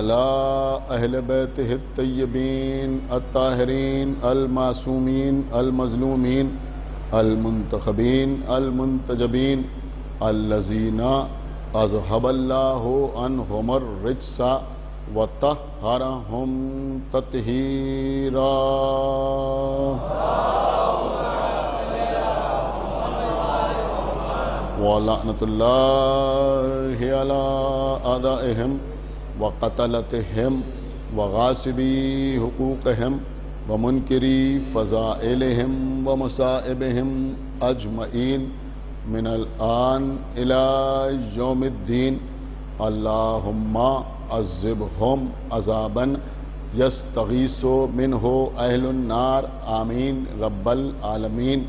وعلى أهل بيته الطيبين الطاهرين المعصومين المظلومين المنتخبين المنتجبين الذين أذهب الله عنهم الرجس وطهرهم تطهيرا. وَلَعْنَةُ اللَّهِ عَلَىٰ أَعْدَائِهِمْ وَقَتَلَتِهِمْ وَغَاصِبِي حُقُوقِهِمْ وَمُنْكِرِي فَضَائِلِهِمْ وَمَصَائِبِهِمْ أَجْمَعِينَ مِنَ الْآنِ إِلَىٰ يَوْمِ الدِّينِ. اللهم عذبهم عذابا يستغيث منه أهل النار آمين رب العالمين.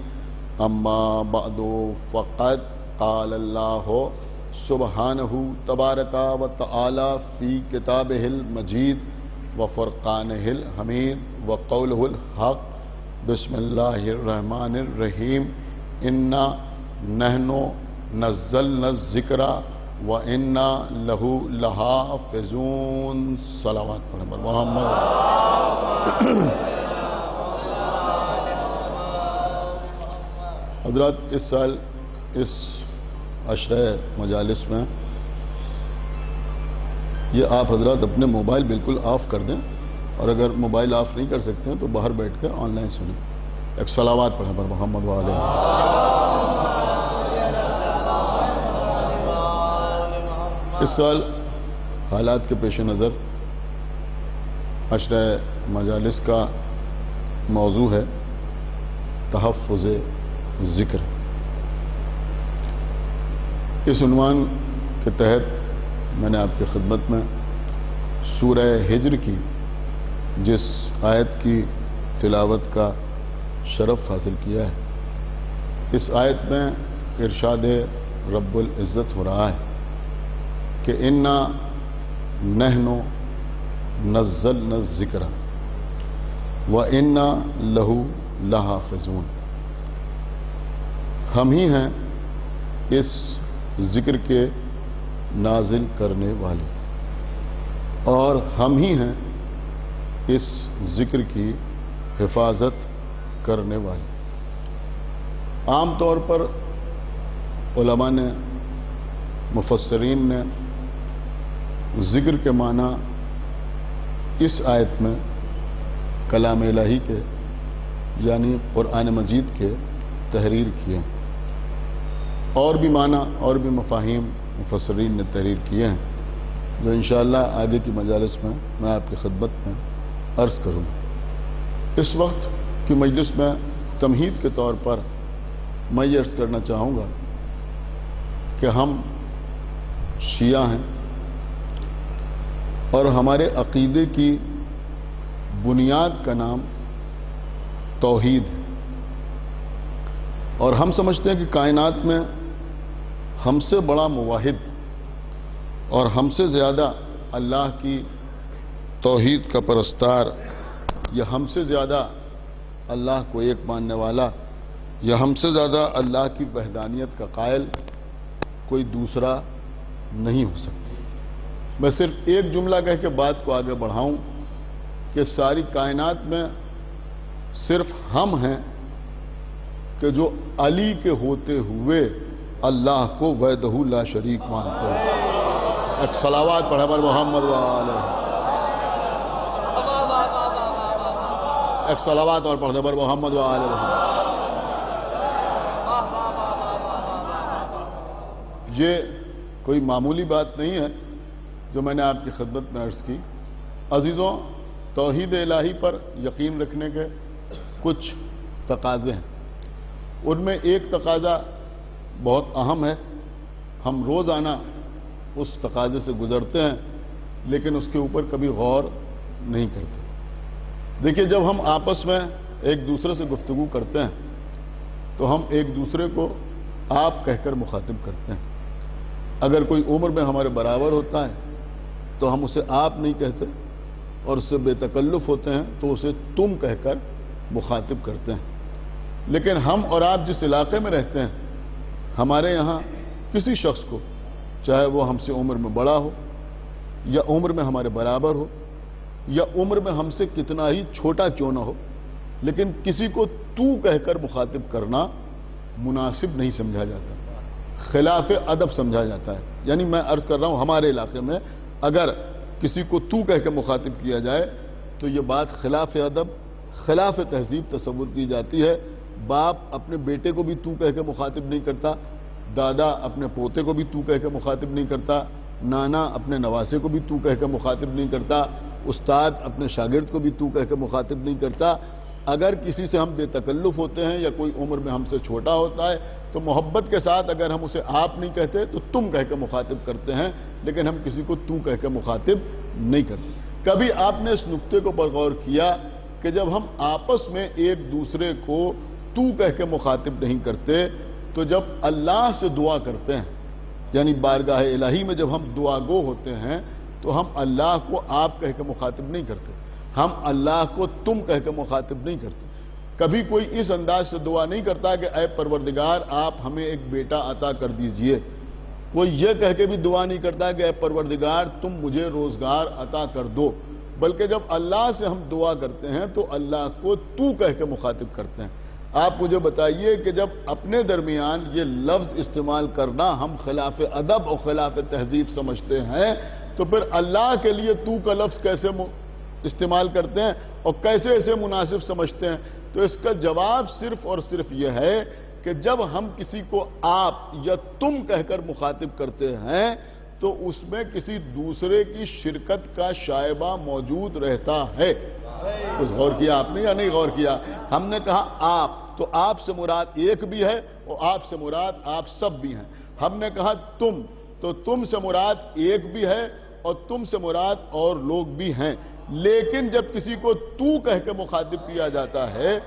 أما بعد فقد قال الله سبحانه تبارك وتعالى في كتابه المجيد وفرقانه الحميد وقوله الحق. بسم الله الرحمن الرحيم. إنا نحن نزلنا الذكر وإنا له لحافظون. صلوات پڑھیں پر محمد. حضرات اس سال اس عشرہ مجالس میں یہ آپ حضرات اپنے موبائل بالکل آف کر دیں، اور اگر موبائل آف نہیں کر سکتے ہیں تو باہر بیٹھ کر آن لائن سنیں. ایک صلوات پڑھیں پر محمد وآلہ. اس سال حالات کے پیش نظر عشرہ مجالس کا موضوع ہے تحفظ ذکر. اس عنوان کے تحت میں نے آپ کی خدمت میں سورہ ہجر کی جس آیت کی تلاوت کا شرف حاصل کیا ہے، اس آیت میں ارشاد رب العزت ہو رہا ہے کہ انا نحن نزلنا الذکر وانا لہ لحافظون. ہم ہی ہیں اس ذکر کے نازل کرنے والے، اور ہم ہی ہیں اس ذکر کی حفاظت کرنے والے. عام طور پر علماء نے، مفسرین نے ذکر کے معنی اس آیت میں کلام الہی کے یعنی قرآن مجید کے تحریر کیے، اور بھی معنی اور بھی مفاہیم مفسرین نے تحریر کیے ہیں جو انشاءاللہ آگے کی مجالس میں آپ کی خدمت میں عرض کروں. اس وقت کی مجلس میں تمہید کے طور پر میں یہ عرض کرنا چاہوں گا کہ ہم شیعہ ہیں اور ہمارے عقیدے کی بنیاد کا نام توحید ہے، اور ہم سمجھتے ہیں کہ کائنات میں ہم سے بڑا موحد اور ہم سے زیادہ اللہ کی توحید کا پرستار، یا ہم سے زیادہ اللہ کو ایک ماننے والا، یا ہم سے زیادہ اللہ کی وحدانیت کا قائل کوئی دوسرا نہیں ہو سکتا. میں صرف ایک جملہ کہہ کے بات کو آگے بڑھاؤں کہ ساری کائنات میں صرف ہم ہیں کہ جو علی کے ہوتے ہوئے اللہ کو وحدہ لا شریک مانتے ہیں. ایک صلوات پڑھیں پر محمد وآلہ. ایک صلوات اور پڑھیں پر محمد وآلہ. یہ کوئی معمولی بات نہیں ہے جو میں نے آپ کی خدمت میں عرض کی. عزیزوں، توحید الہی پر یقین رکھنے کے کچھ تقاضے ہیں. ان میں ایک تقاضا بہت اہم ہے، ہم روزانہ اس تقاضے سے گزرتے ہیں لیکن اس کے اوپر کبھی غور نہیں کرتے. دیکھیے، جب ہم آپس میں ایک دوسرے سے گفتگو کرتے ہیں تو ہم ایک دوسرے کو آپ کہہ کر مخاطب کرتے ہیں. اگر کوئی عمر میں ہمارے برابر ہوتا ہے تو ہم اسے آپ نہیں کہتے، اور اس سے بے تکلف ہوتے ہیں تو اسے تم کہہ کر مخاطب کرتے ہیں. لیکن ہم اور آپ جس علاقے میں رہتے ہیں، ہمارے یہاں کسی شخص کو، چاہے وہ ہم سے عمر میں بڑا ہو یا عمر میں ہمارے برابر ہو یا عمر میں ہم سے کتنا ہی چھوٹا کیوں نہ ہو، لیکن کسی کو تو کہہ کر مخاطب کرنا مناسب نہیں سمجھا جاتا، خلاف ادب سمجھا جاتا ہے۔ یعنی میں عرض کر رہا ہوں ہمارے علاقے میں اگر کسی کو تو کہہ کے مخاطب کیا جائے تو یہ بات خلاف ادب، خلاف تہذیب تصور کی جاتی ہے۔ باپ اپنے بیٹے کو بھی تو کہہ کے مخاطب نہیں کرتا، دادا اپنے پوتے کو بھی تو کہہ کے مخاطب نہیں کرتا، نانا اپنے نواسے کو بھی تو کہہ کے مخاطب نہیں کرتا، استاد اپنے شاگرد کو بھی تو کہہ کے مخاطب نہیں کرتا۔ اگر کسی سے ہم بے تکلف ہوتے ہیں یا کوئی عمر میں ہم سے چھوٹا ہوتا ہے تو محبت کے ساتھ اگر ہم اسے آپ نہیں کہتے تو تم کہہ کے مخاطب کرتے ہیں، لیکن ہم کسی کو تو کہہ کے مخاطب نہیں کرتے۔ کبھی آپ نے اس نقطے کو پر غور کیا کہ جب ہم آپس میں ایک دوسرے کو تو کہہ کے مخاطب نہیں کرتے تو جب اللہ سے دعا کرتے ہیں، یعنی بارگاہ الہی میں جب ہم دعا گو ہوتے ہیں تو ہم اللہ کو آپ کہہ کے مخاطب نہیں کرتے، ہم اللہ کو تم کہہ کے مخاطب نہیں کرتے۔ کبھی کوئی اس انداز سے دعا نہیں کرتا کہ اے پروردگار آپ ہمیں ایک بیٹا عطا کر دیجئے، کوئی یہ کہہ کے بھی دعا نہیں کرتا کہ اے پروردگار تم مجھے روزگار عطا کر دو، بلکہ جب اللہ سے ہم دعا کرتے ہیں تو اللہ کو تو کہہ کے مخاطب کرتے ہیں۔ آپ مجھے بتائیے کہ جب اپنے درمیان یہ لفظ استعمال کرنا ہم خلاف ادب اور خلاف تہذیب سمجھتے ہیں تو پھر اللہ کے لیے تو کا لفظ کیسے استعمال کرتے ہیں اور کیسے اسے مناسب سمجھتے ہیں؟ تو اس کا جواب صرف اور صرف یہ ہے کہ جب ہم کسی کو آپ یا تم کہہ کر مخاطب کرتے ہیں تو اس میں کسی دوسرے کی شرکت کا شائبہ موجود رہتا ہے۔ کچھ غور کیا آپ نے یا نہیں غور کیا؟ ہم نے کہا آپ، تو آپ سے مراد ایک بھی ہے اور آپ سے مراد آپ سب بھی ہیں۔ ہم نے کہا تم، تو تم سے مراد ایک بھی ہے اور تم سے مراد اور لوگ بھی ہیں۔ لیکن جب کسی کو تو کہہ کے مخاطب کیا جاتا ہے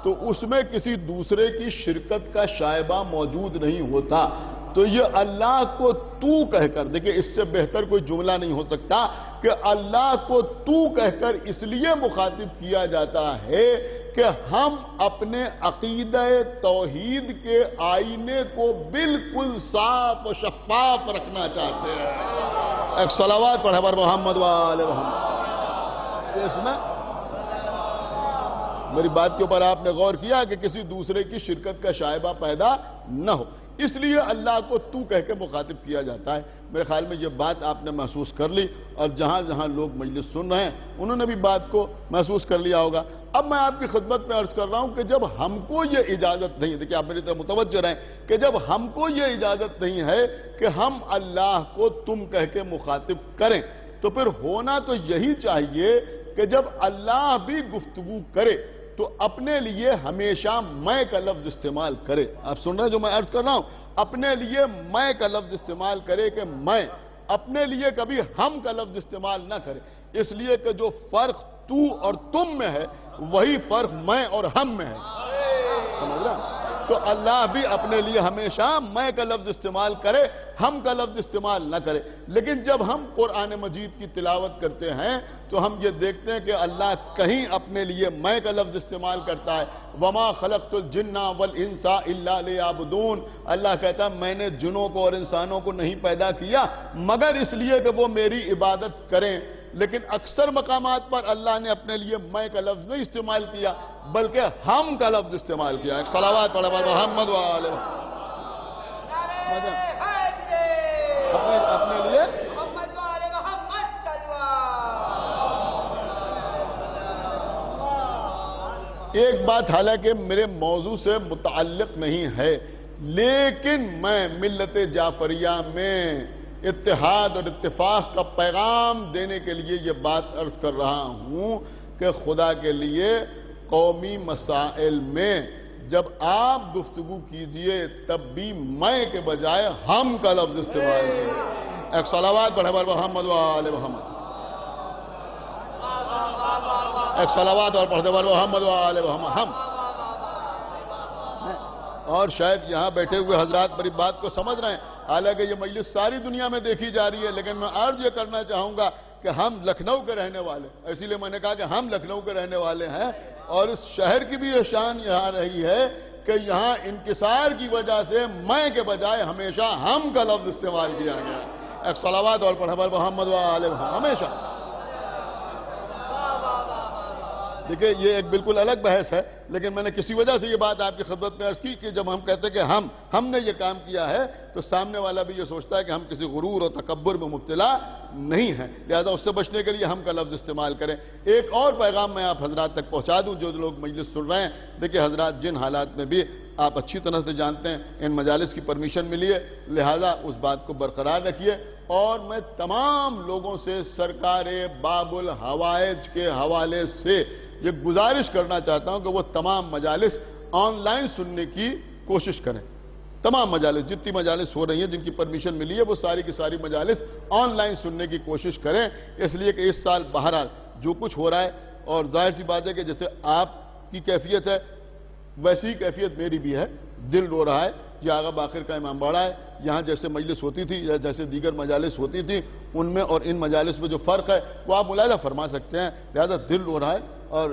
تو اس میں کسی دوسرے کی شرکت کا شائبہ موجود نہیں ہوتا۔ تو یہ اللہ کو تو کہہ کر، دیکھیں اس سے بہتر کوئی جملہ نہیں ہو سکتا کہ اللہ کو تو کہہ کر اس لیے مخاطب کیا جاتا ہے کہ ہم اپنے عقیدہ توحید کے آئینے کو بالکل صاف و شفاف رکھنا چاہتے ہیں۔ ایک صلوات پڑھے بر محمد وآل محمد۔ اس میں میری بات کے اوپر آپ نے غور کیا کہ کسی دوسرے کی شرکت کا شائبہ پیدا نہ ہو، اس لیے اللہ کو تو کہہ کے مخاطب کیا جاتا ہے۔ میرے خیال میں یہ بات آپ نے محسوس کر لی اور جہاں جہاں لوگ مجلس سن رہے ہیں انہوں نے بھی بات کو محسوس کر لیا ہوگا۔ اب میں آپ کی خدمت میں عرض کر رہا ہوں کہ جب ہم کو یہ اجازت نہیں، دیکھیں آپ میری طرف متوجہ رہیں کہ جب ہم کو یہ اجازت نہیں ہے کہ ہم اللہ کو تم کہہ کے مخاطب کریں تو پھر ہونا تو یہی چاہیے کہ جب اللہ بھی گفتگو کرے تو اپنے لیے ہمیشہ میں کا لفظ استعمال کرے۔ آپ سن رہے ہیں جو میں عرض کر رہا ہوں؟ اپنے لیے میں کا لفظ استعمال کرے کہ میں، اپنے لیے کبھی ہم کا لفظ استعمال نہ کرے، اس لیے کہ جو فرق تو اور تم میں ہے وہی فرق میں اور ہم میں ہے۔ سمجھ رہا؟ تو اللہ بھی اپنے لیے ہمیشہ میں کا لفظ استعمال کرے، ہم کا لفظ استعمال نہ کرے۔ لیکن جب ہم قرآن مجید کی تلاوت کرتے ہیں تو ہم یہ دیکھتے ہیں کہ اللہ کہیں اپنے لیے میں کا لفظ استعمال کرتا ہے۔ وَمَا خَلَقْتُ الْجِنَّ وَالْإِنسَ إِلَّا لِيَعْبُدُونَ، اللہ کہتا ہے میں نے جنوں کو اور انسانوں کو نہیں پیدا کیا مگر اس لیے کہ وہ میری عبادت کریں۔ لیکن اکثر مقامات پر اللہ نے اپنے لیے میں کا لفظ نہیں استعمال کیا بلکہ ہم کا لفظ استعمال کیا۔ ایک صلوات پڑھے بر محمد وآلہ اپنے لیے ایک بات حالانکہ میرے موضوع سے متعلق نہیں ہے، لیکن میں ملت جعفریہ میں اتحاد اور اتفاق کا پیغام دینے کے لیے یہ بات عرض کر رہا ہوں کہ خدا کے لیے قومی مسائل میں جب آپ گفتگو کیجئے تب بھی میں کے بجائے ہم کا لفظ استعمال کریں۔ ایک صلوات پڑھے بر محمد وآل محمد۔ ایک صلوات اور پڑھے بر محمد وآل محمد۔ ہم اور شاید یہاں بیٹھے ہوئے حضرات میری بات کو سمجھ رہے ہیں، حالانکہ یہ مجلس ساری دنیا میں دیکھی جا رہی ہے، لیکن میں عرض یہ کرنا چاہوں گا کہ ہم لکھنؤ کے رہنے والے، اسی لیے میں نے کہا کہ ہم لکھنؤ کے رہنے والے ہیں اور اس شہر کی بھی یہ شان یہاں رہی ہے کہ یہاں انکسار کی وجہ سے میں کے بجائے ہمیشہ ہم کا لفظ استعمال کیا گیا۔ ایک صلوات اور پڑھا محمد و آل محمد ہمیشہ. دیکھیں یہ ایک بالکل الگ بحث ہے، لیکن میں نے کسی وجہ سے یہ بات آپ کی خدمت میں عرض کی کہ جب ہم کہتے ہیں کہ ہم نے یہ کام کیا ہے تو سامنے والا بھی یہ سوچتا ہے کہ ہم کسی غرور اور تکبر میں مبتلا نہیں ہیں، لہذا اس سے بچنے کے لیے ہم کا لفظ استعمال کریں. ایک اور پیغام میں آپ حضرات تک پہنچا دوں جو لوگ مجلس سن رہے ہیں. دیکھیں حضرات، جن حالات میں بھی آپ اچھی طرح سے جانتے ہیں ان مجالس کی پرمیشن ملی ہے، لہذا اس بات کو برقرار رکھیے. اور میں تمام لوگوں سے سرکار باب الحوائج کے حوالے سے یہ گزارش کرنا چاہتا ہوں کہ وہ تمام مجالس آن لائن سننے کی کوشش کریں. تمام مجالس، جتنی مجالس ہو رہی ہیں جن کی پرمیشن ملی ہے، وہ ساری کی ساری مجالس آن لائن سننے کی کوشش کریں، اس لیے کہ اس سال بہرحال جو کچھ ہو رہا ہے، اور ظاہر سی بات ہے کہ جیسے آپ کی کیفیت ہے ویسی کیفیت میری بھی ہے. دل رو رہا ہے. یہ آغا باقر کا امام باڑہ ہے. یہاں جیسے مجلس ہوتی تھی یا جیسے دیگر مجالس ہوتی تھی، ان میں اور ان مجالس میں جو فرق ہے وہ آپ ملاحظہ فرما سکتے ہیں. لہذا دل رو رہا ہے اور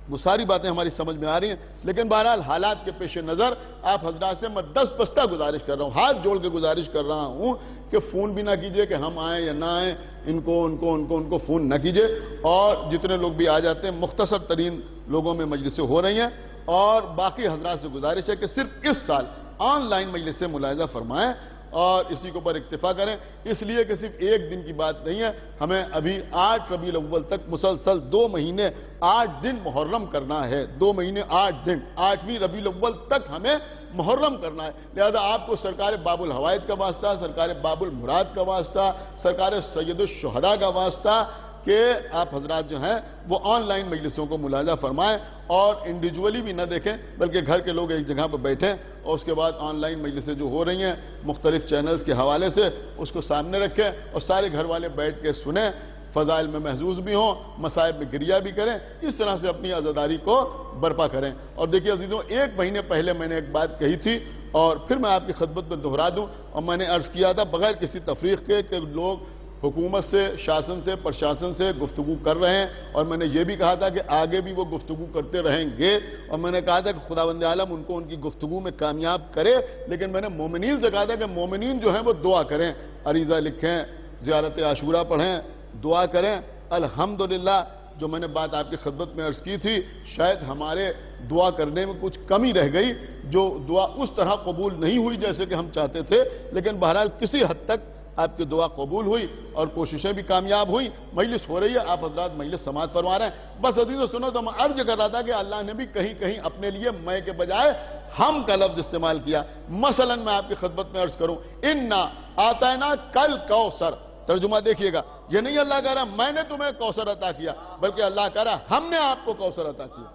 وہ ساری باتیں ہماری سمجھ میں آ رہی ہیں، لیکن بہرحال حالات کے پیش نظر آپ حضرات سے میں دست بستہ گزارش کر رہا ہوں، ہاتھ جوڑ کے گزارش کر رہا ہوں کہ فون بھی نہ کیجئے کہ ہم آئیں یا نہ آئیں، ان کو فون نہ کیجئے. اور جتنے لوگ بھی آ جاتے ہیں، مختصر ترین لوگوں میں مجلسیں ہو رہی ہیں. اور باقی حضرات سے گزارش ہے کہ صرف اس سال آن لائن مجلس سے ملاحظہ فرمائیں اور اسی کے اوپر اکتفا کریں، اس لیے کہ صرف ایک دن کی بات نہیں ہے. ہمیں ابھی 8 ربیع الاول تک مسلسل 2 مہینے 8 دن محرم کرنا ہے. 2 مہینے 8 دن، 8ویں ربیع الاول تک ہمیں محرم کرنا ہے. لہذا آپ کو سرکار باب الحوائج کا واسطہ، سرکار باب المراد کا واسطہ، سرکار سید الشہداء کا واسطہ کہ آپ حضرات جو ہیں وہ آن لائن مجلسوں کو ملاحظہ فرمائیں اور انڈیویجولی بھی نہ دیکھیں، بلکہ گھر کے لوگ ایک جگہ پر بیٹھیں اور اس کے بعد آن لائن مجلسیں جو ہو رہی ہیں مختلف چینلز کے حوالے سے اس کو سامنے رکھیں اور سارے گھر والے بیٹھ کے سنیں، فضائل میں محظوظ بھی ہوں، مصائب میں گریہ بھی کریں. اس طرح سے اپنی عزاداری کو برپا کریں. اور دیکھیے عزیزوں، 1 مہینے پہلے میں نے ایک بات کہی تھی اور پھر میں آپ کی خدمت میں دہرا دوں، اور میں نے عرض کیا تھا بغیر کسی تفریق کے کہ لوگ حکومت سے، شاسن سے، پرشاسن سے گفتگو کر رہے ہیں، اور میں نے یہ بھی کہا تھا کہ آگے بھی وہ گفتگو کرتے رہیں گے، اور میں نے کہا تھا کہ خداوند عالم ان کو ان کی گفتگو میں کامیاب کرے. لیکن میں نے مومنین سے کہا تھا کہ مومنین جو ہیں وہ دعا کریں، عریضہ لکھیں، زیارت عاشورہ پڑھیں، دعا کریں. الحمدللہ جو میں نے بات آپ کی خدمت میں عرض کی تھی، شاید ہمارے دعا کرنے میں کچھ کمی رہ گئی، جو دعا اس طرح قبول نہیں ہوئی جیسے کہ ہم چاہتے تھے، لیکن بہرحال کسی حد تک آپ کی دعا قبول ہوئی اور کوششیں بھی کامیاب ہوئی. مجلس ہو رہی ہے، آپ حضرات مجلس سماعت فرما رہے ہیں. بس عزیزو سنو، تو میں عرض کر رہا تھا کہ اللہ نے بھی کہیں کہیں اپنے لیے میں کے بجائے ہم کا لفظ استعمال کیا. مثلا میں آپ کی خدمت میں عرض کروں، انا آتینا کل کوثر. ترجمہ دیکھیے گا، یہ نہیں اللہ کہہ رہا میں نے تمہیں کوثر عطا کیا، بلکہ اللہ کہہ رہا ہم نے آپ کو کوثر عطا کیا.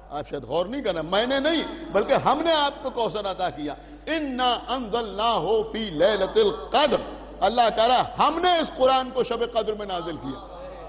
آپ شاید غور نہیں کرنا، میں نے نہیں بلکہ ہم نے آپ کو کوثر عطا کیا. انا انزلناہ فی لیلۃ القدر. اللہ کہہ رہا ہم نے اس قرآن کو شب قدر میں نازل کیا.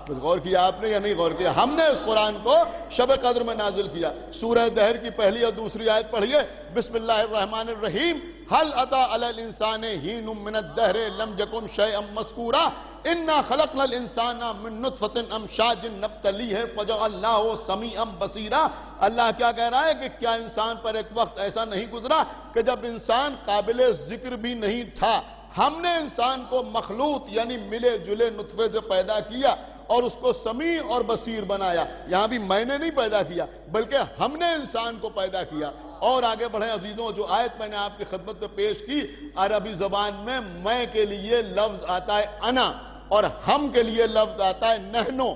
بس غور کیا آپ نے یا نہیں غور کیا؟ ہم نے اس قرآن کو شب قدر میں نازل کیا. سورہ دہر کی پہلی اور دوسری آیت پڑھیے، بسم اللہ الرحمن الرحیم. هل اتى على الانسان حين من الدهر لم يكن شيئا مذكورا انا خلقنا الانسان من نطفة امشاج نبتليه فجعلناه سميعا بصيرا. اللہ کیا کہہ رہا ہے کہ کیا انسان پر ایک وقت ایسا نہیں گزرا کہ جب انسان قابل ذکر بھی نہیں تھا، ہم نے انسان کو مخلوط یعنی ملے جلے نطفے سے پیدا کیا اور اس کو سمیع اور بصیر بنایا. یہاں بھی میں نے نہیں پیدا کیا بلکہ ہم نے انسان کو پیدا کیا. اور آگے بڑھیں عزیزوں، جو آیت میں نے آپ کی خدمت میں پیش کی، عربی زبان میں کے لیے لفظ آتا ہے انا اور ہم کے لیے لفظ آتا ہے نحنو.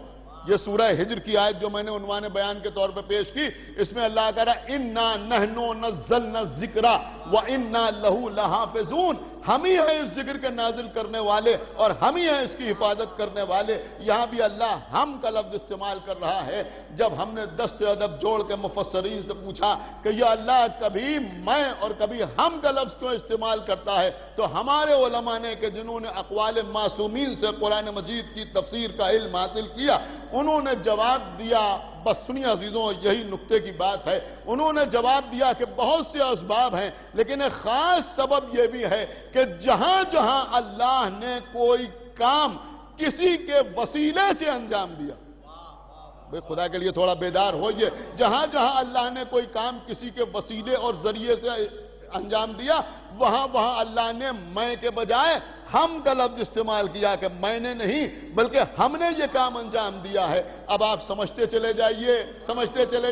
یہ سورہ ہجر کی آیت جو میں نے عنوان بیان کے طور پہ پیش کی، اس میں اللہ کہہ رہا ہے انا نحنو نزلنا الذکر وانا لہ لحافظون. ہم ہی ہیں اس ذکر کے نازل کرنے والے اور ہم ہی ہیں اس کی حفاظت کرنے والے. یہاں بھی اللہ ہم کا لفظ استعمال کر رہا ہے. جب ہم نے دست ادب جوڑ کے مفسرین سے پوچھا کہ یہ اللہ کبھی میں اور کبھی ہم کا لفظ کیوں استعمال کرتا ہے، تو ہمارے علماء نے کہ جنہوں نے اقوال معصومین سے قرآن مجید کی تفسیر کا علم حاصل کیا، انہوں نے جواب دیا. بس سنیے عزیزوں، یہی نقطے کی بات ہے. انہوں نے جواب دیا کہ بہت سے اسباب ہیں، لیکن ایک خاص سبب یہ بھی ہے کہ جہاں جہاں اللہ نے کوئی کام کسی کے وسیلے سے انجام دیا، بھئی خدا کے لیے تھوڑا بیدار ہوئیے، جہاں جہاں اللہ نے کوئی کام کسی کے وسیلے اور ذریعے سے انجام دیا، وہاں اللہ نے میں کے بجائے ہم کا لفظ استعمال کیا کہ میں نے نہیں بلکہ ہم نے یہ کام انجام دیا ہے۔ اب آپ سمجھتے چلے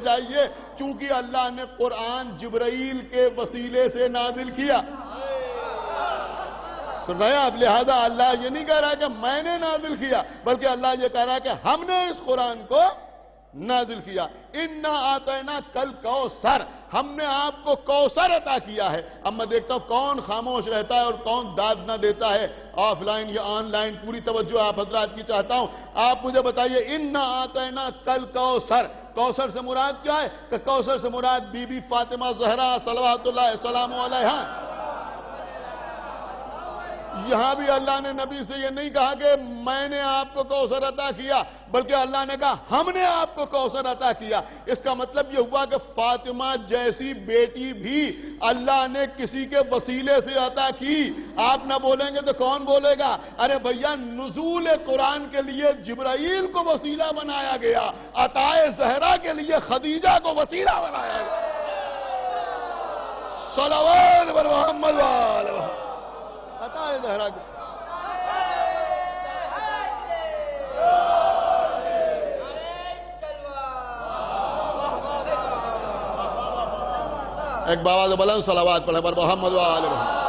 جائیے چونکہ اللہ نے قرآن جبرائیل کے وسیلے سے نازل کیا، سن رہے ہیں آپ؟ لہذا اللہ یہ نہیں کہہ رہا کہ میں نے نازل کیا بلکہ اللہ یہ کہہ رہا ہے کہ ہم نے اس قرآن کو نازل کیا۔ اِنَّا آتَيْنَا کل کوثر، ہم نے آپ کو کوثر عطا کیا ہے۔ اب میں دیکھتا ہوں کون خاموش رہتا ہے اور کون داد نہ دیتا ہے، آف لائن یا آن لائن، پوری توجہ آپ حضرات کی چاہتا ہوں۔ آپ مجھے بتائیے اِنَّا آتَيْنَا کل کوثر، کوثر سے مراد کیا ہے؟ کہ کوثر سے مراد بی بی فاطمہ زہرا صلوات اللہ السلام علیہا۔ یہاں بھی اللہ نے نبی سے یہ نہیں کہا کہ میں نے آپ کو کوثر عطا کیا بلکہ اللہ نے کہا ہم نے آپ کو کوثر عطا کیا۔ اس کا مطلب یہ ہوا کہ فاطمہ جیسی بیٹی بھی اللہ نے کسی کے وسیلے سے عطا کی۔ آپ نہ بولیں گے تو کون بولے گا؟ ارے بھیا، نزول قرآن کے لیے جبرائیل کو وسیلہ بنایا گیا، عطائے زہرا کے لیے خدیجہ کو وسیلہ بنایا گیا۔ صلوات بر محمد و آل محمد۔ عطائے زہرا کو ایک بابا بلند صلوات پڑھے پر محمد و آل محمد۔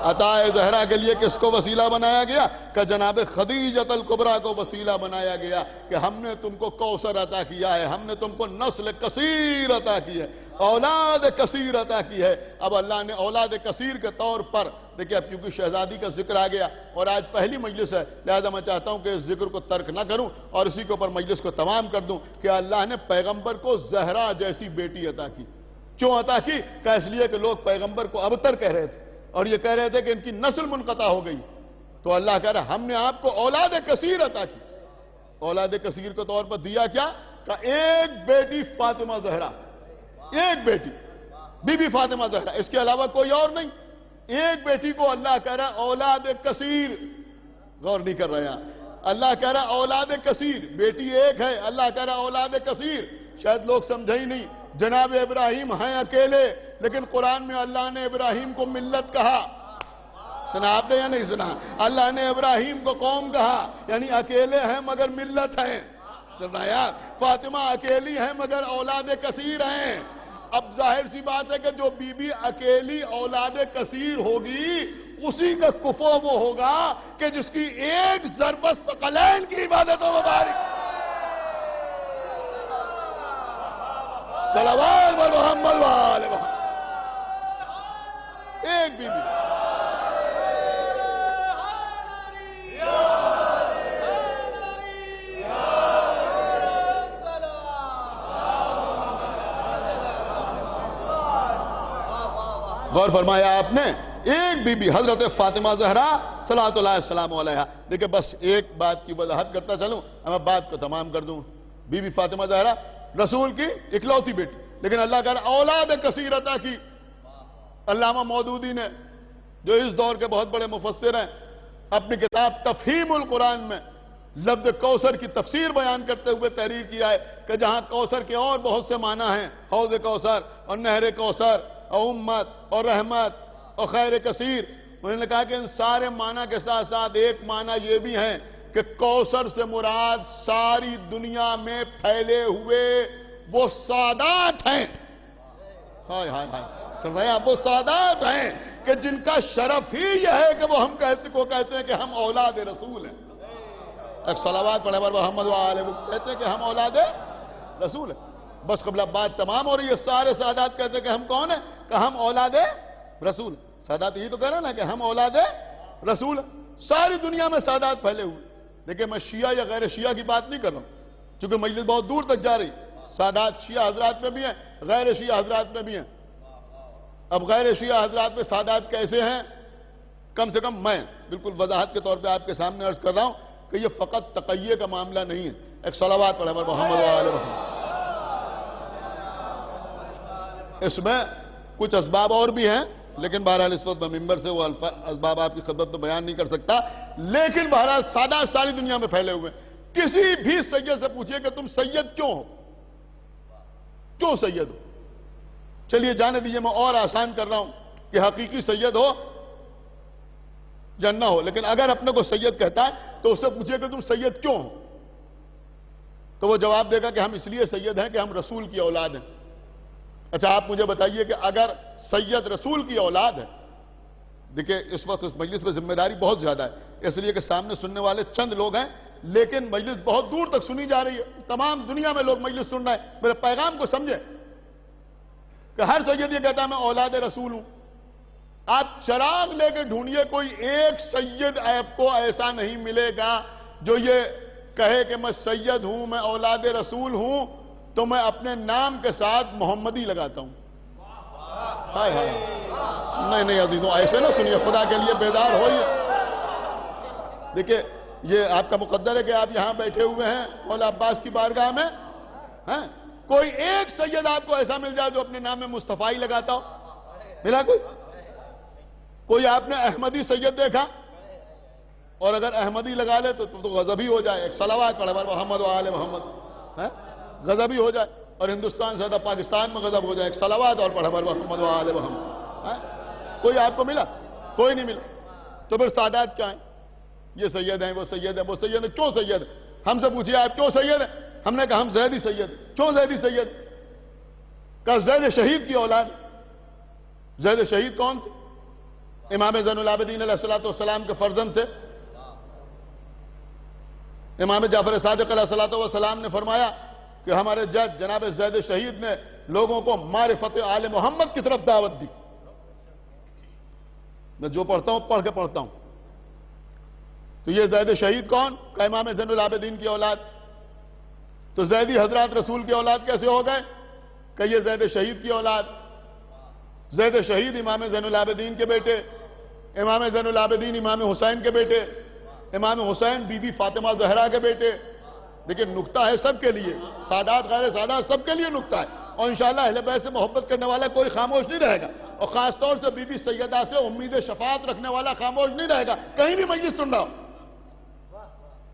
عطائے زہرا کے لیے کس کو وسیلہ بنایا گیا؟ کہ جناب خدیجۃ الکبریٰ کو وسیلہ بنایا گیا کہ ہم نے تم کو کوثر عطا کیا ہے، ہم نے تم کو نسل کثیر عطا کی ہے، اولاد کثیر عطا کی ہے۔ اب اللہ نے اولاد کثیر کے طور پر دیکھیں، اب کیونکہ شہزادی کا ذکر آ گیا اور آج پہلی مجلس ہے، لہذا میں چاہتا ہوں کہ اس ذکر کو ترک نہ کروں اور اسی کے اوپر مجلس کو تمام کر دوں کہ اللہ نے پیغمبر کو زہرا جیسی بیٹی عطا کی۔ کیوں عطا کی؟ کہ اس لیے کہ لوگ پیغمبر کو ابتر کہہ رہے تھے اور یہ کہہ رہے تھے کہ ان کی نسل منقطع ہو گئی، تو اللہ کہہ رہا ہم نے آپ کو اولاد کثیر عطا کی۔ اولاد کثیر کے طور پر دیا کیا؟ کہ ایک بیٹی فاطمہ زہرا، ایک بیٹی بی بی فاطمہ زہرا، اس کے علاوہ کوئی اور نہیں۔ ایک بیٹی کو اللہ کہہ رہا اولاد کثیر، غور نہیں کر رہے ہیں اللہ کہہ رہا اولاد کثیر، بیٹی ایک ہے، اللہ کہہ رہا اولاد کثیر۔ شاید لوگ سمجھے ہی نہیں، جناب ابراہیم ہیں اکیلے لیکن قرآن میں اللہ نے ابراہیم کو ملت کہا، سنا آپ نے یا نہیں سنا؟ اللہ نے ابراہیم کو قوم کہا، یعنی اکیلے ہیں مگر ملت ہیں۔ سنا یار، فاطمہ اکیلی ہیں مگر اولاد کثیر ہیں۔ اب ظاہر سی بات ہے کہ جو بی بی اکیلی اولاد کثیر ہوگی اسی کا کفو وہ ہوگا کہ جس کی ایک ضربت ثقلین کی عبادت و مبارک۔ صلوات بر محمد و آل محمد۔ ایک بی بی غور فرمایا آپ نے، ایک بی بی حضرت فاطمہ زہرا صلوات اللہ السلام علیہا۔ دیکھیں بس ایک بات کی وضاحت کرتا چلوں، میں بات کو تمام کر دوں۔ بی بی فاطمہ زہرا رسول کی اکلوتی بیٹی، لیکن اللہ کا اولاد کثیر عطا کی۔ علامہ مودودی نے جو اس دور کے بہت بڑے مفسر ہیں، اپنی کتاب تفہیم القرآن میں لفظ کوثر کی تفسیر بیان کرتے ہوئے تحریر کیا ہے کہ جہاں کوثر کے اور بہت سے معنی ہیں، حوض کوثر اور نہر کوثر اور امت اور رحمت اور خیر کثیر، انہوں نے کہا کہ ان سارے معنی کے ساتھ ساتھ ایک معنی یہ بھی ہے کہ کوثر سے مراد ساری دنیا میں پھیلے ہوئے وہ سادات ہیں۔ ہائے ہائے ہائے، سن رہے ہیں آپ؟ وہ سادات ہیں کہ جن کا شرف ہی یہ ہے کہ وہ ہم کہتے ہیں کہ ہم اولاد رسول ہیں۔ ایک صلوات پڑھے پر محمد و آلہ، وہ کہتے ہیں کہ ہم اولاد رسول ہیں۔ بس قبل بات تمام ہو رہی ہے، سارے سادات کہتے ہیں کہ ہم کون ہیں؟ کہ ہم اولاد رسول۔ سادات یہی تو کہہ رہے ہیں نا کہ ہم اولاد رسول ہیں۔ ساری دنیا میں سادات پھیلے ہوئے۔ دیکھیں میں شیعہ یا غیر شیعہ کی بات نہیں کر رہا ہوں چونکہ مجلس بہت دور تک جا رہی، سادات شیعہ حضرات میں بھی ہیں، غیر شیعہ حضرات میں بھی ہیں۔ اب غیر شیعہ حضرات میں سادات کیسے ہیں؟ کم سے کم میں بالکل وضاحت کے طور پہ آپ کے سامنے عرض کر رہا ہوں کہ یہ فقط تقیہ کا معاملہ نہیں ہے۔ ایک صلوات پڑھے پر محمد و آلہ محمد۔ اس میں کچھ اسباب اور بھی ہیں لیکن بہرحال اس وقت میں ممبر سے وہ اسباب آپ کی خدمت میں بیان نہیں کر سکتا، لیکن بہرحال سادات ساری دنیا میں پھیلے ہوئے۔ کسی بھی سید سے پوچھئے کہ تم سید کیوں ہو، کیوں سید ہو؟ چلیے جانے دیجئے، میں اور آسان کر رہا ہوں۔ کہ حقیقی سید ہو یا نہ ہو، لیکن اگر اپنے کو سید کہتا ہے تو اس سے پوچھے کہ تم سید کیوں ہو، تو وہ جواب دے گا کہ ہم اس لیے سید ہیں کہ ہم رسول کی اولاد ہیں۔ اچھا آپ مجھے بتائیے کہ اگر سید رسول کی اولاد ہے، دیکھیں اس وقت اس مجلس میں ذمہ داری بہت زیادہ ہے، اس لیے کہ سامنے سننے والے چند لوگ ہیں، لیکن مجلس بہت دور تک سنی جا رہی ہے، تمام دنیا میں لوگ مجلس سن رہے ہیں۔ میرے پیغام کو سمجھیں کہ ہر سید یہ کہتا ہے میں اولاد رسول ہوں۔ آپ چراغ لے کے ڈھونڈیے، کوئی ایک سید آپ کو ایسا نہیں ملے گا جو یہ کہے کہ میں سید ہوں، میں اولاد رسول ہوں، تو میں اپنے نام کے ساتھ محمدی لگاتا ہوں۔ ہائے ہائے، نہیں عزیزوں، ایسے نہ سنیے، خدا کے لیے بیدار ہوئیے۔ دیکھیں یہ آپ کا مقدر ہے کہ آپ یہاں بیٹھے ہوئے ہیں مولا عباس کی بارگاہ میں، کوئی ایک سید آپ کو ایسا مل جائے جو اپنے نام میں مصطفی لگاتا ہو؟ ملا کوئی آپ نے احمدی سید دیکھا؟ اور اگر احمدی لگا لے تو غضبی ہو جائے، ایک صلوات پڑھے بر محمد و آل محمد، غضبی ہو جائے، اور ہندوستان سے زیادہ پاکستان میں غضب ہو جائے، ایک صلوات اور پڑھے بر محمد و آل محمد۔ کوئی آپ کو ملا؟ کوئی نہیں ملا۔ تو پھر سادات کیا ہیں؟ یہ سید ہیں، وہ سید ہیں، وہ سید ہیں۔ کیوں سید ہیں؟ ہم سے پوچھئے آپ کیوں سید ہیں؟ ہم نے کہا ہم زیدی سید ہیں۔ کیوں زیدی سید؟ کہ زید شہید کی اولاد۔ زید شہید کون تھے؟ امام زین العابدین علیہ السلام کے فرزند تھے۔ امام جعفر صادق علیہ السلام نے فرمایا کہ ہمارے جد جناب زید شہید نے لوگوں کو معرفت آل محمد کی طرف دعوت دی۔ میں جو پڑھتا ہوں پڑھ کے پڑھتا ہوں۔ تو یہ زید شہید کون؟ کہ امام زین العابدین کی اولاد۔ تو زیدی حضرات رسول کی اولاد کیسے ہو گئے؟ کہ یہ زید شہید کی اولاد۔ زید شہید امام زین العابدین کے بیٹے، امام زین العابدین امام حسین کے بیٹے، امام حسین بی بی فاطمہ زہرا کے بیٹے۔ لیکن نکتہ ہے سب کے لیے، سادات غیر سادات سب کے لیے نکتہ ہے، اور انشاءاللہ اہل بیت سے محبت کرنے والا کوئی خاموش نہیں رہے گا، اور خاص طور سے بی بی سیدہ سے امید شفاعت رکھنے والا خاموش نہیں رہے گا۔ کہیں بھی مجلس سن رہا ہو،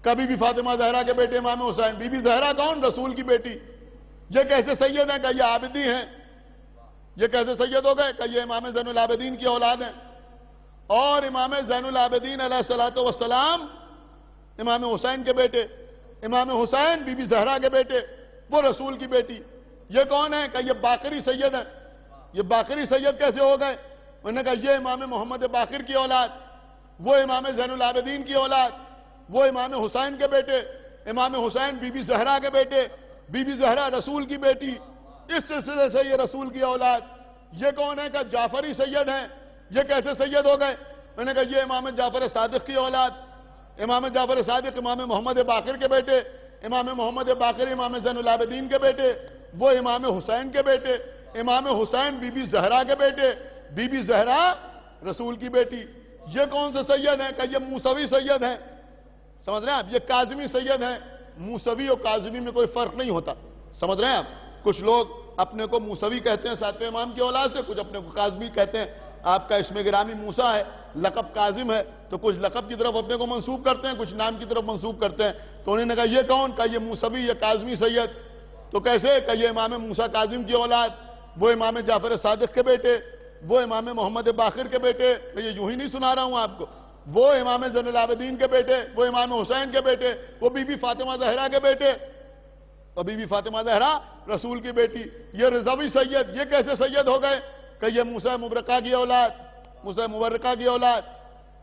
کبھی بھی فاطمہ زہرا کے بیٹے امام حسین۔ بی بی زہرا کون؟ رسول کی بیٹی۔ یہ کیسے سید ہیں؟ کہ یہ عابدی ہیں۔ یہ کیسے سید ہو گئے؟ کہ یہ امام زین العابدین کی اولاد ہیں۔ اور امام زین العابدین علیہ السلام امام حسین کے بیٹے، امام حسین بی بی زہرا کے بیٹے، وہ رسول کی بیٹی۔ یہ کون ہے؟ کہ یہ باقری سید ہیں۔ یہ باقری سید کیسے ہو گئے؟ انہوں نے کہا یہ امام محمد باقر کی اولاد، وہ امام زین العابدین کی اولاد، وہ امام حسین کے بیٹے، امام حسین بی بی زہرا کے بیٹے، بی بی زہرا رسول کی بیٹی، اس سلسلے سے یہ رسول کی اولاد۔ یہ کون ہے؟ کہ جعفری سید ہیں۔ یہ کیسے سید ہو گئے؟ انہوں نے کہا یہ امام جعفر صادق کی اولاد، امام جعفر صادق امام محمد باقر کے بیٹے، امام محمد باقر امام زین العابدین کے بیٹے، وہ امام حسین کے بیٹے، امام حسین بی بی زہرا کے بیٹے، بی بی زہرا رسول کی بیٹی۔ یہ کون سے سید ہیں؟ کہ یہ موسوی سید ہیں۔ سمجھ رہے ہیں آپ؟ یہ کاظمی سید ہیں۔ موسوی اور کاظمی میں کوئی فرق نہیں ہوتا، سمجھ رہے ہیں آپ؟ کچھ لوگ اپنے کو موسوی کہتے ہیں ساتویں امام کی اولاد سے، کچھ اپنے کو کاظمی کہتے ہیں۔ آپ کا اسم گرامی موسیٰ ہے، لقب کاظم ہے، تو کچھ لقب کی طرف اپنے کو منسوب کرتے ہیں، کچھ نام کی طرف منسوب کرتے ہیں۔ تو انہوں نے کہا یہ کون؟ کہ یہ موسوی یا کاظمی سید۔ تو کیسے؟ کہ یہ امام موسیٰ کاظم کی اولاد، وہ امام جعفر صادق کے بیٹے، وہ امام محمد باقر کے بیٹے۔ میں یہ یوں ہی نہیں سنا رہا ہوں آپ کو، وہ امام زین العابدین کے بیٹے، وہ امام حسین کے بیٹے، وہ بی بی فاطمہ زہرا کے بیٹے، اور بی بی فاطمہ زہرا رسول کی بیٹی۔ یہ رضوی سید، یہ کیسے سید ہو گئے؟ کہ یہ موسیٰ مبرکہ کی اولاد، موسیٰ مبرکہ کی اولاد،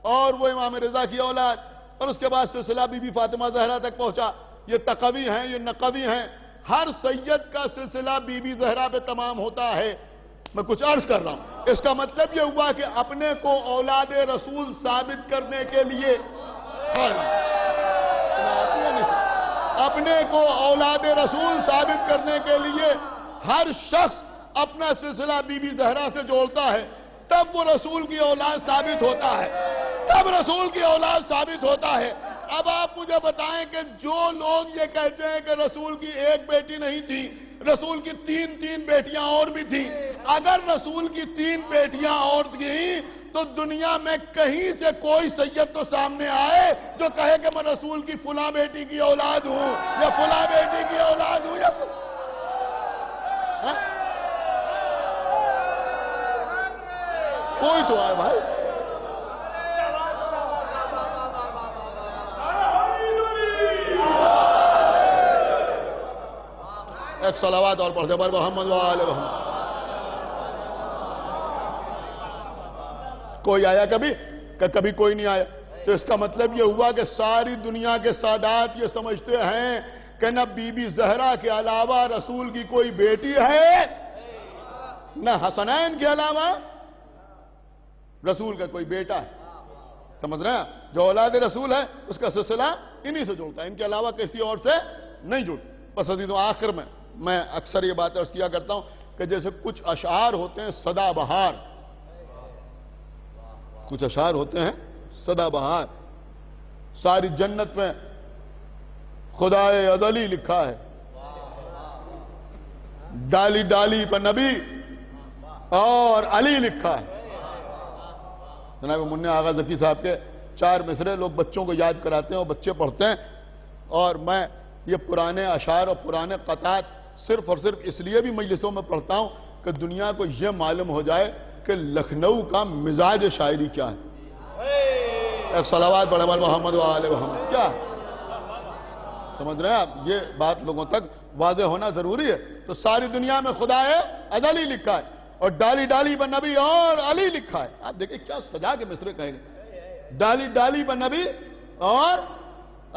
اور وہ امام رضا کی اولاد، اور اس کے بعد سلسلہ بی بی فاطمہ زہرا تک پہنچا۔ یہ تقوی ہیں، یہ نقوی ہیں، ہر سید کا سلسلہ بی بی زہرا پہ تمام ہوتا ہے۔ میں کچھ عرض کر رہا ہوں، اس کا مطلب یہ ہوا کہ اپنے کو اولاد رسول ثابت کرنے کے لیے اپنے کو اولاد رسول ثابت کرنے کے لیے ہر شخص اپنا سلسلہ بی بی زہرا سے جوڑتا ہے، تب وہ رسول کی اولاد ثابت ہوتا ہے، تب رسول کی اولاد ثابت ہوتا ہے۔ اب آپ مجھے بتائیں کہ جو لوگ یہ کہتے ہیں کہ رسول کی ایک بیٹی نہیں تھی، رسول کی تین بیٹیاں اور بھی تھیں، اگر رسول کی 3 بیٹیاں اور تھیں تو دنیا میں کہیں سے کوئی سید تو سامنے آئے جو کہے کہ میں رسول کی فلاں بیٹی کی اولاد ہوں یا فلاں بیٹی کی اولاد ہوں یا کوئی تو آئے بھائی. ایک صلوات اور پڑھ دے بر محمد وآل محمد. کوئی آیا کبھی؟ کہ کبھی کوئی نہیں آیا. تو اس کا مطلب یہ ہوا کہ ساری دنیا کے سادات یہ سمجھتے ہیں کہ نہ بی بی زہرا کے علاوہ رسول کی کوئی بیٹی ہے، نہ حسنین کے علاوہ رسول کا کوئی بیٹا ہے. سمجھ رہے ہیں؟ جو اولاد رسول ہے اس کا سلسلہ انہی سے جڑتا ہے، ان کے علاوہ کسی اور سے نہیں جڑتا. بس عزیزوں، آخر میں اکثر یہ بات عرض کیا کرتا ہوں کہ جیسے کچھ اشعار ہوتے ہیں سدا بہار، کچھ اشعار ہوتے ہیں سدا بہار. ساری جنت میں خدائے ازلی لکھا ہے، ڈالی ڈالی پر نبی اور علی لکھا ہے. جناب منع آغا ذکی صاحب کے 4 مصرے لوگ بچوں کو یاد کراتے ہیں اور بچے پڑھتے ہیں. اور میں یہ پرانے اشعار اور پرانے قطعات صرف اور صرف اس لیے بھی مجلسوں میں پڑھتا ہوں کہ دنیا کو یہ معلوم ہو جائے کہ لکھنؤ کا مزاج شاعری کیا ہے. ایک صلوات بڑے بر محمد وآل محمد. کیا سمجھ رہے ہیں آپ؟ یہ بات لوگوں تک واضح ہونا ضروری ہے. تو ساری دنیا میں خدائے ازلی لکھا ہے اور ڈالی ڈالی پر نبی اور علی لکھا ہے. آپ دیکھیں کیا سجا کے مصرے کہیں گے. ڈالی ڈالی پر نبی اور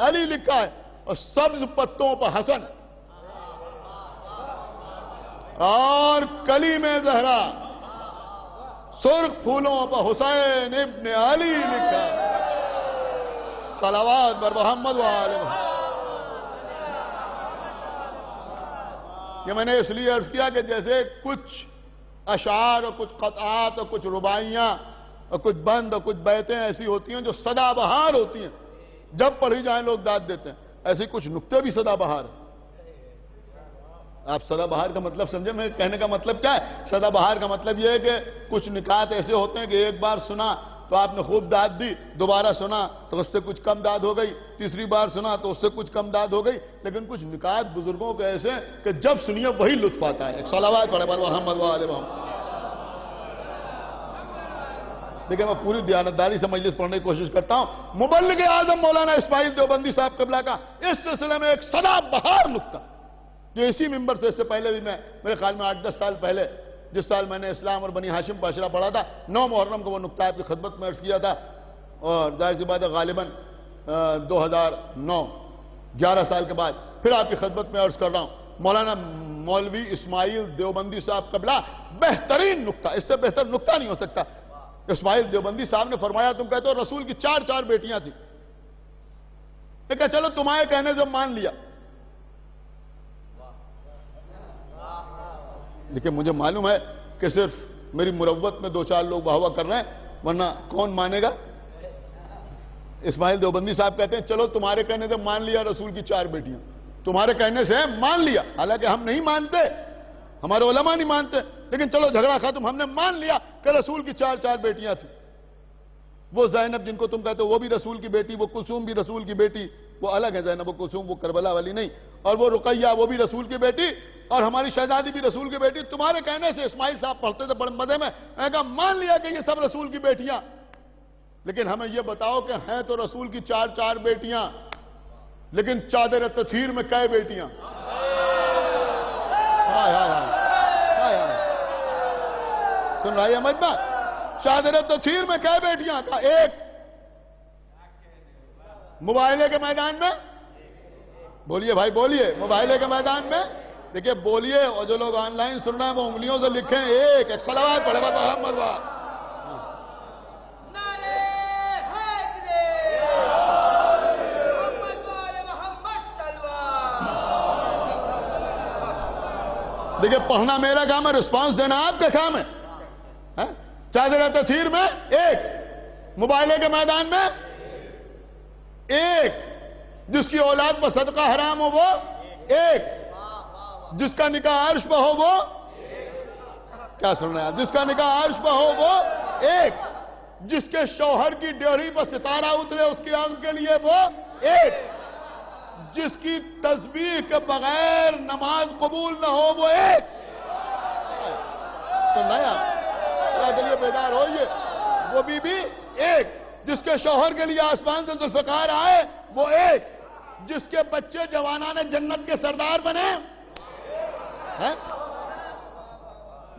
علی لکھا ہے اور سبز پتوں پر حسن اور کلی میں زہرا، سرخ پھولوں پر حسین ابن علی لکھا ہے. صلوات بر محمد وآل محمد. یہ میں نے اس لیے عرض کیا کہ جیسے کچھ اشعار اور کچھ قطعات اور کچھ رباعیاں اور کچھ بند اور کچھ بیتیں ایسی ہوتی ہیں جو سدا بہار ہوتی ہیں، جب پڑھی جائیں لوگ داد دیتے ہیں. ایسی کچھ نکتے بھی سدا بہار ہیں. آپ سدا بہار کا مطلب سمجھیں؟ میں کہنے کا مطلب کیا ہے؟ سدا بہار کا مطلب یہ ہے کہ کچھ نکات ایسے ہوتے ہیں کہ ایک بار سنا تو آپ نے خوب داد دی، دوبارہ سنا تو اس سے کچھ کم داد ہو گئی، تیسری بار سنا تو اس سے کچھ کم داد ہو گئی. لیکن کچھ نکات بزرگوں کے ایسے کہ جب سنیے وہی لطف آتا ہے. ایک صلوات پڑھے بر محمد وآل محمد. دیکھیں میں پوری دیانتداری سے مجلس پڑھنے کی کوشش کرتا ہوں. مبلغ اعظم مولانا اسماعیل دیوبندی صاحب قبلہ کا اس سلسلے میں ایک سدا بہار نکتہ جو اسی ممبر سے اس سے پہلے بھی میرے خیال میں 8-10 سال پہلے، جس سال میں نے اسلام اور بنی ہاشم پاشرہ پڑھا تھا، 9 محرم کو وہ نکتہ آپ کی خدمت میں عرض کیا تھا. اور ظاہر سی بات ہے غالباً 2009 11 سال کے بعد پھر آپ کی خدمت میں عرض کر رہا ہوں. مولانا مولوی اسماعیل دیوبندی صاحب قبلہ بہترین نکتہ، اس سے بہتر نکتہ نہیں ہو سکتا. اسماعیل دیوبندی صاحب نے فرمایا تم کہتے ہو رسول کی 4 بیٹیاں تھیں. میں کہا چلو تمہارے کہنے سے مان لیا. لیکن مجھے معلوم ہے کہ صرف میری مروت میں 2-4 لوگ واہ کر رہے ہیں، ورنہ کون مانے گا؟ اسماعیل دیوبندی صاحب کہتے ہیں چلو تمہارے کہنے سے مان لیا رسول کی 4 بیٹیاں، تمہارے کہنے سے مان لیا. حالانکہ ہم نہیں مانتے، ہمارے علماء نہیں مانتے، لیکن چلو جھگڑا ختم، ہم نے مان لیا کہ رسول کی 4 بیٹیاں تھیں. وہ زینب جن کو تم کہتے ہو وہ بھی رسول کی بیٹی، وہ کلثوم بھی رسول کی بیٹی، وہ الگ ہے زینب و کلثوم، وہ کربلا والی نہیں. اور وہ رقیہ وہ بھی رسول کی بیٹی، اور ہماری شہزادی بھی رسول کی بیٹی. تمہارے کہنے سے اسماعیل صاحب پڑھتے تھے بڑے مزے میں، میں نے کہا مان لیا کہ یہ سب رسول کی بیٹیاں. لیکن ہمیں یہ بتاؤ کہ ہیں تو رسول کی 4 بیٹیاں، لیکن چادر تطہیر میں کئے بیٹیاں؟ ہائے ہائے ہائے ہائے، سن رہا ہے مجمع؟ چادر تطہیر میں کئے بیٹیاں؟ کہا 1. مباہلے کے میدان میں بولیے بھائی بولیے، مباہلے کے میدان میں دیکھیں بولیے، اور جو لوگ آن لائن سن رہے ہیں وہ انگلیوں سے لکھیں 1. ایک صلوات پڑھے بر محمد وآل. دیکھیں پڑھنا میرا کام ہے، رسپانس دینا آپ کا کام ہے. چادر تطہیر میں 1، مباہلے کے میدان میں 1، جس کی اولاد پر صدقہ حرام ہو وہ 1، جس کا نکاح عرش پہ ہو وہ کیا سن رہے ہیں؟ جس کا نکاح عرش پہ ہو وہ 1، جس کے شوہر کی ڈیڑھی پر ستارہ اترے اس کی آنکھ کے لیے وہ 1، جس کی تسبیح کے بغیر نماز قبول نہ ہو وہ 1. سن رہے ہیں آپ؟ اللہ کے لیے بیدار ہوئیے. وہ بی بی ایک جس کے شوہر کے لیے آسمان سے ذوالفقار آئے، وہ ایک جس کے بچے جوانان جنت کے سردار بنے،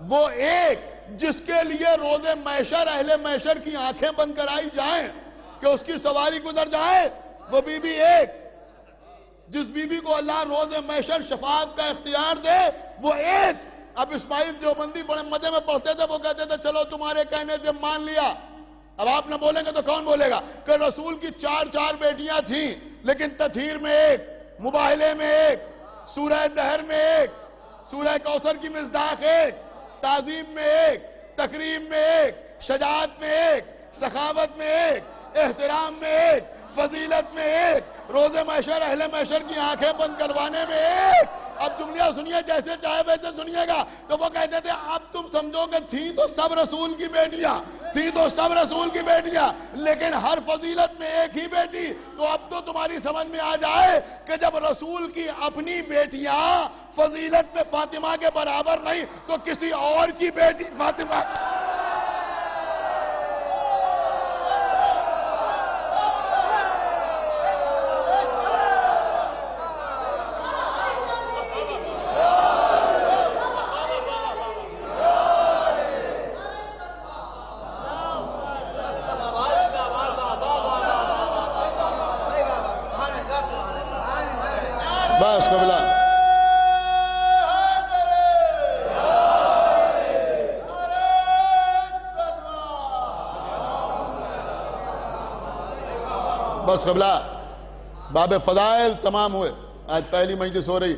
وہ ایک جس کے لیے روز محشر اہل محشر کی آنکھیں بند کرائی جائیں کہ اس کی سواری گزر جائے، وہ بی بی ایک جس بی بی کو اللہ روز محشر شفاعت کا اختیار دے، وہ ایک. اب اسماعیل دیوبندی بڑے مزے میں پڑھتے تھے، وہ کہتے تھے چلو تمہارے کہنے سے مان لیا. اب آپ نہ بولیں گے تو کون بولے گا کہ رسول کی چار بیٹیاں تھیں، لیکن تطہیر میں ایک، مباہلے میں ایک، سورہ دہر میں ایک، سورہ کوثر کی مصداق ایک، تعظیم میں ایک، تکریم میں ایک، شجاعت میں ایک، سخاوت میں ایک، احترام میں ایک، فضیلت میں ایک، روز محشر اہل محشر کی آنکھیں بند کروانے میں ایک. اب جملہ سنیے، جیسے چاہے ویسے سنیے گا. تو وہ کہتے تھے اب تم سمجھو کہ تھی تو سب رسول کی بیٹیاں، تھی تو سب رسول کی بیٹیاں، لیکن ہر فضیلت میں ایک ہی بیٹی. تو اب تو تمہاری سمجھ میں آ جائے کہ جب رسول کی اپنی بیٹیاں فضیلت میں فاطمہ کے برابر نہیں تو کسی اور کی بیٹی فاطمہ. بس قبلہ بس قبلہ باب فضائل تمام ہوئے. آج پہلی مجلس ہو رہی.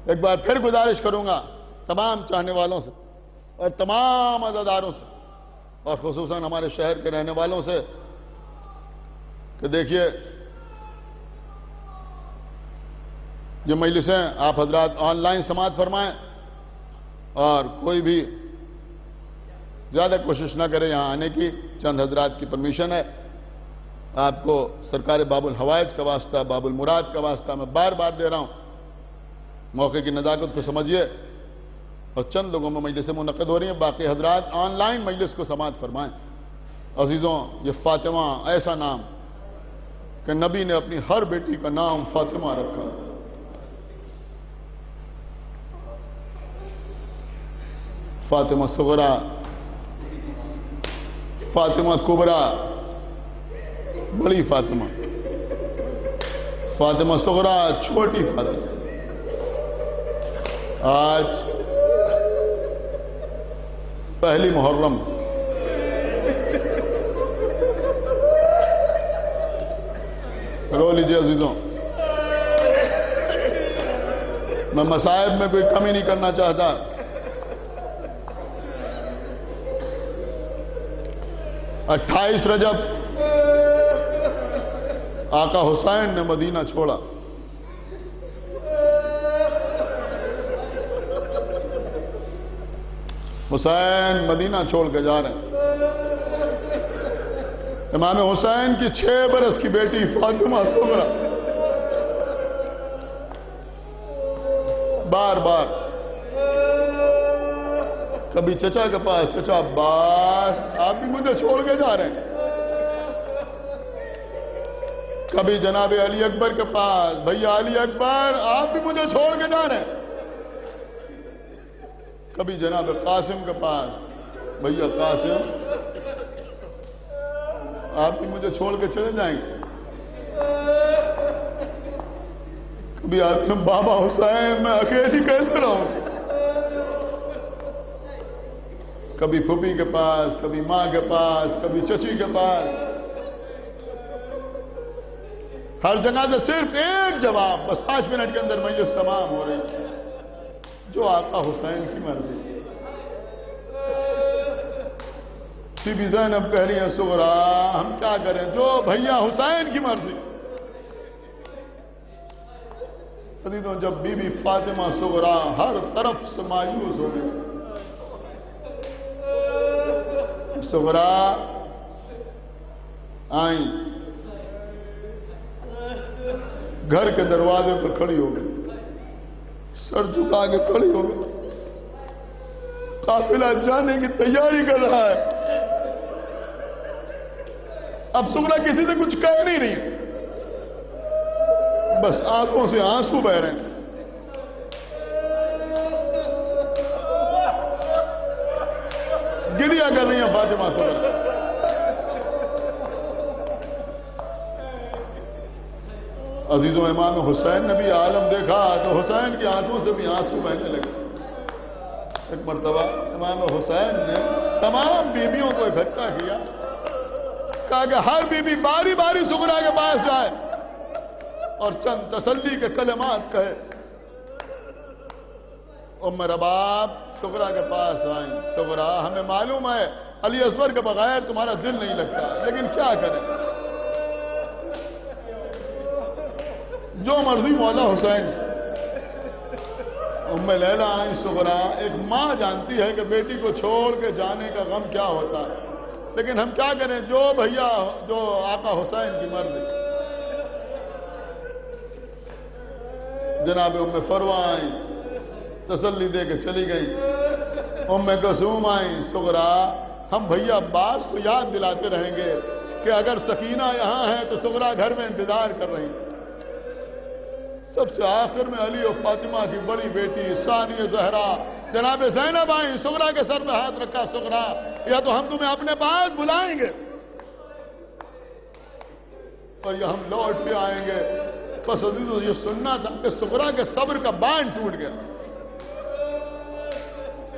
ایک بار پھر گزارش کروں گا تمام چاہنے والوں سے اور تمام عزاداروں سے اور خصوصاً ہمارے شہر کے رہنے والوں سے کہ دیکھیے یہ مجلسیں آپ حضرات آن لائن سماعت فرمائیں اور کوئی بھی زیادہ کوشش نہ کرے یہاں آنے کی. چند حضرات کی پرمیشن ہے. آپ کو سرکار باب الحوائج کا واسطہ، باب المراد کا واسطہ میں بار بار دے رہا ہوں. موقع کی نزاکت کو سمجھیے. اور چند لوگوں میں مجلسیں منعقد ہو رہی ہیں، باقی حضرات آن لائن مجلس کو سماعت فرمائیں. عزیزوں، یہ فاطمہ ایسا نام کہ نبی نے اپنی ہر بیٹی کا نام فاطمہ رکھا. فاطمہ صغرا، فاطمہ کبرا، بڑی فاطمہ، فاطمہ صغرا، چھوٹی فاطمہ. آج پہلی محرم رو لیجیے عزیزوں. میں مصائب میں کوئی کمی نہیں کرنا چاہتا. 28 رجب آقا حسین نے مدینہ چھوڑا. حسین مدینہ چھوڑ کے جا رہے ہیں. امام حسین کی 6 برس کی بیٹی فاطمہ صغرا بار بار کبھی چچا کے پاس، چچا عباس آپ بھی مجھے چھوڑ کے جا رہے ہیں. کبھی جناب علی اکبر کے پاس، بھیا علی اکبر آپ بھی مجھے چھوڑ کے جا رہے ہیں. کبھی جناب قاسم کے پاس، بھیا قاسم آپ بھی مجھے چھوڑ کے چلے جائیں گے. کبھی آتے ہیں بابا حسین میں اکیلی کیسے رہوں. کبھی پھوپھی کے پاس، کبھی ماں کے پاس، کبھی چچی کے پاس. ہر جگہ سے صرف ایک جواب، بس 5 منٹ کے اندر مجلس تمام ہو رہی. جو آقا حسین کی مرضی. بی بی زینب کہہ رہی ہیں صغرا ہم کیا کریں، جو بھیا حسین کی مرضی. عزیزوں، جب بی بی فاطمہ صغرا ہر طرف سے مایوس ہو گئی، صغرا آئیں، گھر کے دروازے پر کھڑی ہو گئی، سر جھکا کے کھڑی ہو گئی. قافلہ جانے کی تیاری کر رہا ہے. اب سغرا کسی سے کچھ کہہ نہیں رہی، بس آنکھوں سے آنسو بہ رہے ہیں. گریا کر رہی ہیں فاطمہ صغرا. عزیزوں، امام حسین نے بھی عالم دیکھا تو حسین کی آنکھوں سے بھی آنسو بہنے لگے. ایک مرتبہ امام حسین نے تمام بیویوں کو اکٹھا کیا، کہا کہ ہر بیوی باری باری سغرا کے پاس جائے اور چند تسلی کے کلمات کہے. ام رباب سغرا کے پاس آئیں. سغرا، ہمیں معلوم ہے علی اصغر کے بغیر تمہارا دل نہیں لگتا، لیکن کیا کریں، جو مرضی مولا حسین. ام لیلا آئیں. سغرا، ایک ماں جانتی ہے کہ بیٹی کو چھوڑ کے جانے کا غم کیا ہوتا ہے، لیکن ہم کیا کریں، جو بھیا جو آقا حسین کی مرضی. جناب ام فروہ آئیں، تسلی دے کے چلی گئی. ام کلثوم آئیں. سغرا، ہم بھیا عباس کو یاد دلاتے رہیں گے کہ اگر سکینہ یہاں ہے تو سغرا گھر میں انتظار کر رہی. سب سے آخر میں علی و فاطمہ کی بڑی بیٹی ثانیہ زہرا جناب زینب آئیں. سغرا کے سر پہ ہاتھ رکھا. سغرا، یا تو ہم تمہیں اپنے پاس بلائیں گے اور یا ہم لوٹ کے آئیں گے. بس عزیزو، یہ سننا تھا کہ سغرا کے صبر کا باندھ ٹوٹ گیا.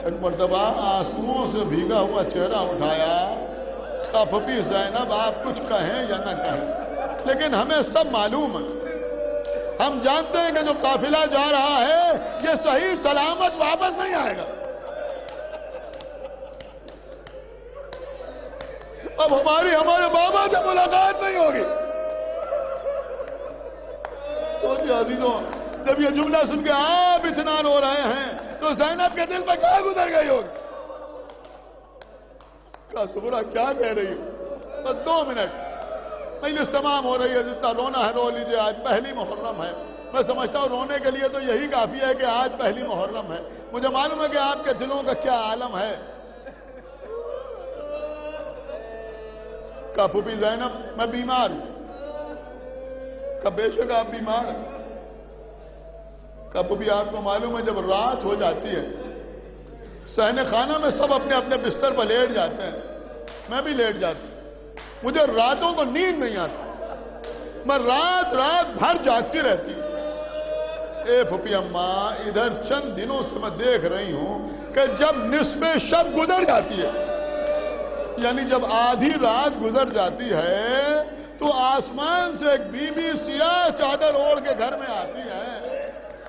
ایک مرتبہ آنسوؤں سے بھیگا ہوا چہرہ اٹھایا، کہا پھپھی زینب آپ کچھ کہیں یا نہ کہیں، لیکن ہمیں سب معلوم ہے، ہم جانتے ہیں کہ جو قافلہ جا رہا ہے یہ صحیح سلامت واپس نہیں آئے گا. اب ہمارے بابا سے ملاقات نہیں ہوگی. تو جی عزیزوں، جب یہ جملہ سن کے آپ اطمینان ہو رہے ہیں تو زینب کے دل پہ کیا گزر گئی ہوگی؟ کہا سغرا کیا کہہ رہی ہو؟ بس 2 منٹ، مجلس تمام ہو رہی ہے، جتنا رونا ہے رو لیجئے، آج پہلی محرم ہے. میں سمجھتا ہوں رونے کے لیے تو یہی کافی ہے کہ آج پہلی محرم ہے. مجھے معلوم ہے کہ آپ کے دلوں کا کیا عالم ہے. کہا پھوپھی زینب میں بیمار ہوں. کہا بے شک آپ بیمار ہیں. کہا پھوپھی آپ کو معلوم ہے جب رات ہو جاتی ہے صحن خانہ میں سب اپنے اپنے بستر پر لیٹ جاتے ہیں، میں بھی لیٹ جاتا ہوں. مجھے راتوں کو نیند نہیں آتی، میں رات بھر جاگتی رہتی ہوں. اے پھوپھی اماں، ادھر چند دنوں سے میں دیکھ رہی ہوں کہ جب نصف شب گزر جاتی ہے، یعنی جب آدھی رات گزر جاتی ہے تو آسمان سے ایک بی بی سیاہ چادر اوڑھ کے گھر میں آتی ہے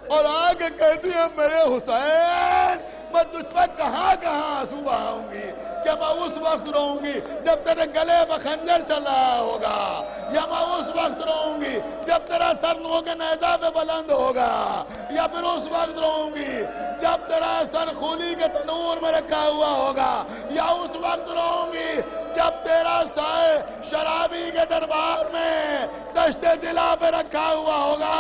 اور آ کے کہتی ہے میرے حسین میں تجھ پر کہاں آنسو بہاؤں گی. کیا میں اس وقت رہوں گی جب تیرے گلے میں خنجر چل رہا ہوگا، یا میں اس وقت رہوں گی جب تیرا سر نوک نیزہ پہ بلند ہوگا، یا پھر اس وقت رہوں گی جب تیرا سر خونی کے تنور میں رکھا ہوا ہوگا، یا اس وقت رہوں گی جب تیرا سر شرابی کے دربار میں دشت دلا پہ رکھا ہوا ہوگا.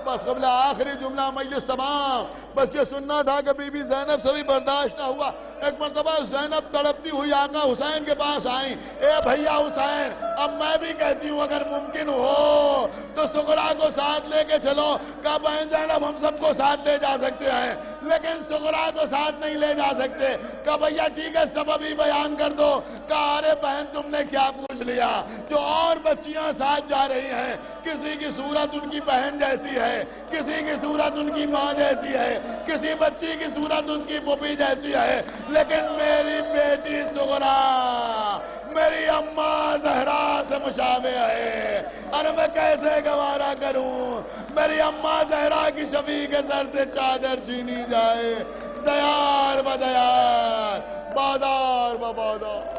بس قبل آخری جملہ مجلس تمام. بس یہ سننا تھا کہ بی بی زینب سے بھی برداشت نہ ہوا. ایک مرتبہ زینب تڑپتی ہوئی آقا حسین کے پاس آئیں. اے بھیا حسین، اب میں بھی کہتی ہوں اگر ممکن ہو تو سغرا کو ساتھ لے کے چلو. کہا بہن زینب ہم سب کو ساتھ لے جا سکتے ہیں لیکن سغرا کو ساتھ نہیں لے جا سکتے. کہا بھیا ٹھیک ہے سبب ہی بیان کر دو. کہا ارے بہن تم نے کیا پوچھ لیا، جو اور بچیاں ساتھ جا رہی ہیں کسی کی صورت ان کی بہن جیسی ہے، کسی کی صورت ان کی ماں جیسی ہے، کسی بچی کی صورت ان کی پھوپھی جیسی ہے، لیکن میری بیٹی سغرا میری اماں زہرا سے مشابہ ہے. ارے میں کیسے گوارا کروں میری اماں زہرا کی شفیع کے سر سے چادر چھینی جائے. دیار بدیار، بادار ببادار.